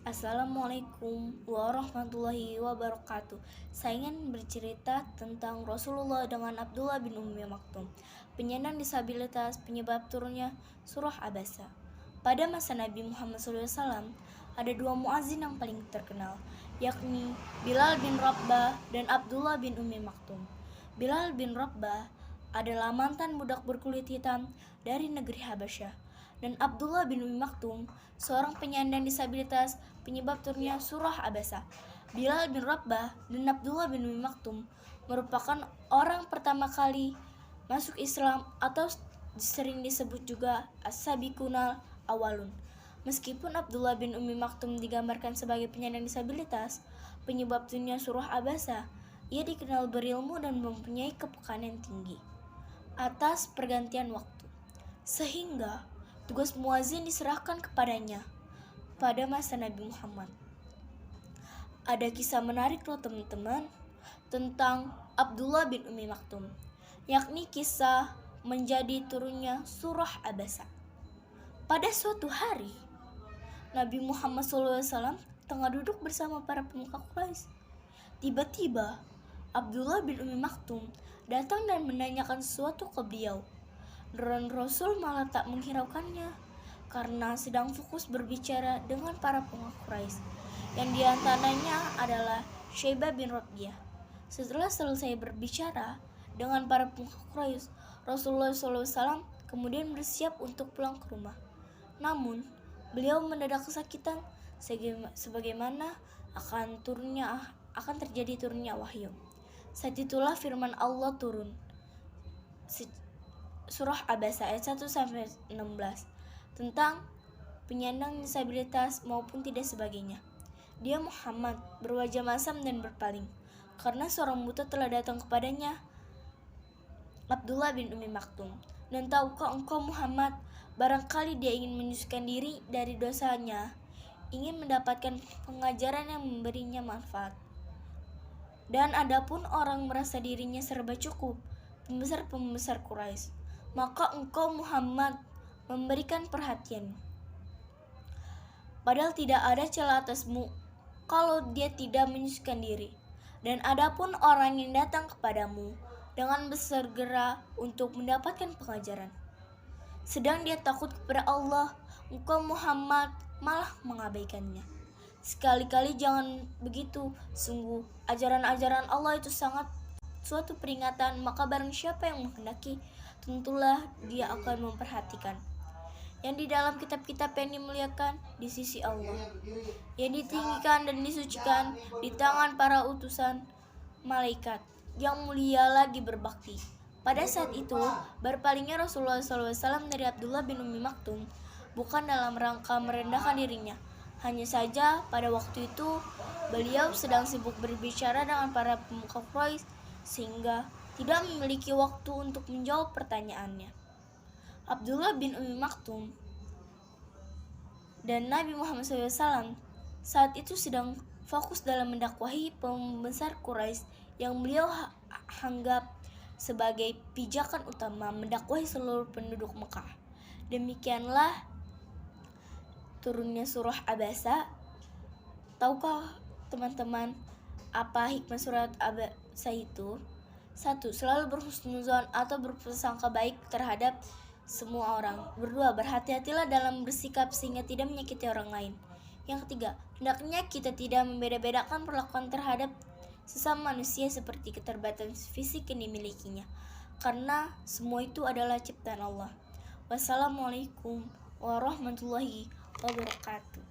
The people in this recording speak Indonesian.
Assalamualaikum warahmatullahi wabarakatuh. Saya ingin bercerita tentang Rasulullah dengan Abdullah bin Ummi Maktum, penyandang disabilitas penyebab turunnya surah Abasa. Pada masa Nabi Muhammad SAW, ada dua muazin yang paling terkenal, yakni Bilal bin Rabah dan Abdullah bin Ummi Maktum. Bilal bin Rabah adalah mantan budak berkulit hitam dari negeri Habasyah, dan Abdullah bin Ummi Maktum seorang penyandang disabilitas penyebab turunnya surah Abasa. Bilal bin Rabah dan Abdullah bin Ummi Maktum merupakan orang pertama kali masuk Islam atau sering disebut juga as-sabiqunal awalun. Meskipun Abdullah bin Ummi Maktum digambarkan sebagai penyandang disabilitas penyebab turunnya surah Abasa, ia dikenal berilmu dan mempunyai kepekaan yang tinggi atas pergantian waktu, sehingga tugas muazin diserahkan kepadanya pada masa Nabi Muhammad. Ada kisah menarik loh teman-teman tentang Abdullah bin Ummi Maktum, yakni kisah menjadi turunnya surah Abasa. Pada suatu hari, Nabi Muhammad SAW tengah duduk bersama para pemuka Quraisy. Tiba-tiba Abdullah bin Ummi Maktum datang dan menanyakan sesuatu ke beliau. Dan Rasul malah tak menghiraukannya karena sedang fokus berbicara dengan para pemuka Quraisy, yang diantaranya adalah Syaibah bin Rabi'ah. Setelah selesai berbicara dengan para pemuka Quraisy, Rasulullah SAW kemudian bersiap untuk pulang ke rumah. Namun beliau mendadak kesakitan sebagaimana akan terjadi turunnya wahyu. Saat itulah firman Allah turun, surah Abasa ayat 1-16 tentang penyandang disabilitas maupun tidak sebagainya. Dia Muhammad berwajah masam dan berpaling karena seorang buta telah datang kepadanya, Abdullah bin Ummi Maktum. Dan tahukah engkau Muhammad, barangkali dia ingin menyucikan diri dari dosanya, ingin mendapatkan pengajaran yang memberinya manfaat. Dan adapun orang merasa dirinya serba cukup, pembesar-pembesar Quraisy, maka engkau Muhammad memberikan perhatian. Padahal tidak ada celah atasmu kalau dia tidak menyucikan diri. Dan adapun orang yang datang kepadamu dengan bersegera untuk mendapatkan pengajaran, sedang dia takut kepada Allah, engkau Muhammad malah mengabaikannya. Sekali-kali jangan begitu, sungguh ajaran-ajaran Allah itu sangat suatu peringatan, maka barang siapa yang menghendaki, tentulah dia akan memperhatikan yang di dalam kitab-kitab yang dimuliakan di sisi Allah, yang ditinggikan dan disucikan di tangan para utusan malaikat yang mulia lagi berbakti. Pada saat itu, berpalingnya Rasulullah SAW dari Abdullah bin Ummi Maktum bukan dalam rangka merendahkan dirinya. Hanya saja pada waktu itu beliau sedang sibuk berbicara dengan para pemuka Quraisy sehingga tidak memiliki waktu untuk menjawab pertanyaannya. Abdullah bin Ummi Maktum dan Nabi Muhammad SAW saat itu sedang fokus dalam mendakwahi pembesar Quraisy yang beliau anggap sebagai pijakan utama mendakwahi seluruh penduduk Mekah. Demikianlah turunnya surah Abasa. Tahukah teman-teman apa hikmah surat Abasa itu? 1. Selalu berhusnuzon atau berprasangka baik terhadap semua orang. 2. Berhati-hatilah dalam bersikap sehingga tidak menyakiti orang lain. Yang ketiga, hendaknya kita tidak membeda-bedakan perlakuan terhadap sesama manusia seperti keterbatasan fisik yang dimilikinya, karena semua itu adalah ciptaan Allah. Wassalamualaikum warahmatullahi wabarakatuh.